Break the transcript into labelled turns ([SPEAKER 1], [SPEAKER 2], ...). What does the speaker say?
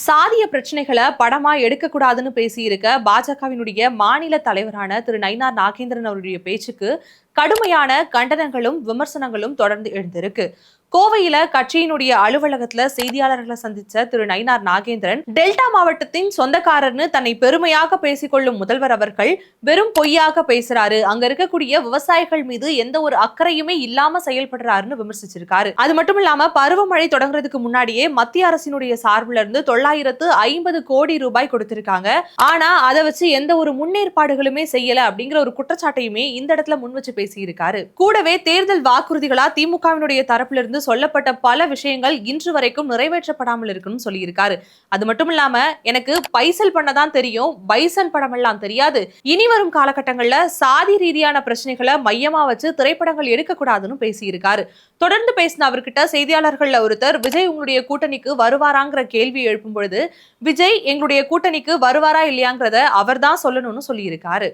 [SPEAKER 1] சாதிய பிரச்சனைகளை படமா எடுக்கக்கூடாதுன்னு பேசியிருக்க பாஜகவினுடைய மாநில தலைவரான திரு நயினார் நாகேந்திரன் அவருடைய பேச்சுக்கு கடுமையான கண்டனங்களும் விமர்சனங்களும் தொடர்ந்து எழுந்திருக்கு. கோவையில கட்சியினுடைய அலுவலகத்துல செய்தியாளர்களை சந்திச்ச திரு நயினார் நாகேந்திரன், டெல்டா மாவட்டத்தின் சொந்தக்காரர்னு தன்னை பெருமையாக பேசிக்கொள்ளும் முதல்வர் அவர்கள் வெறும் பொய்யாக பேசுறாரு, அங்க இருக்கக்கூடிய விவசாயிகள் மீது எந்த ஒரு அக்கறையுமே இல்லாம செயல்படுறாருன்னு விமர்சிச்சிருக்காரு. அது மட்டும் இல்லாம பருவமழை தொடங்குறதுக்கு முன்னாடியே மத்திய அரசினுடைய சார்பில இருந்து 950 கோடி ரூபாய் கொடுத்திருக்காங்க. ஆனா அதை வச்சு எந்த ஒரு முன்னேற்பாடுகளுமே செய்யல அப்படிங்கிற ஒரு குற்றச்சாட்டையுமே இந்த இடத்துல முன் வச்சு பேசியிருக்காரு. கூடவே தேர்தல் வாக்குறுதிகளா திமுகவினுடைய தரப்புல இருந்து சொல்லப்பட்ட பல விஷயங்கள் இன்று வரைக்கும் நிறைவேற்றப்படாமல் இருக்குன்னு சொல்லியிருக்காரு. அது மட்டும் இல்லாம எனக்கு பைசல் பண்ணதான் தெரியும், பைசன் படம் எல்லாம் தெரியாது, இனி வரும் காலகட்டங்கள்ல சாதி ரீதியான பிரச்சனைகளை மையமா வச்சு திரைப்படங்கள் எடுக்கக்கூடாதுன்னு பேசியிருக்காரு. தொடர்ந்து பேசின அவர்கிட்ட செய்தியாளர்கள் ஒருத்தர், விஜய் உங்களுடைய கூட்டணிக்கு வருவாராங்கிற கேள்வி எழுப்பும் பொழுது, விஜய் எங்களுடைய கூட்டணிக்கு வருவாரா இல்லையாங்கிறத அவர் தான் சொல்லணும்னு சொல்லியிருக்காரு.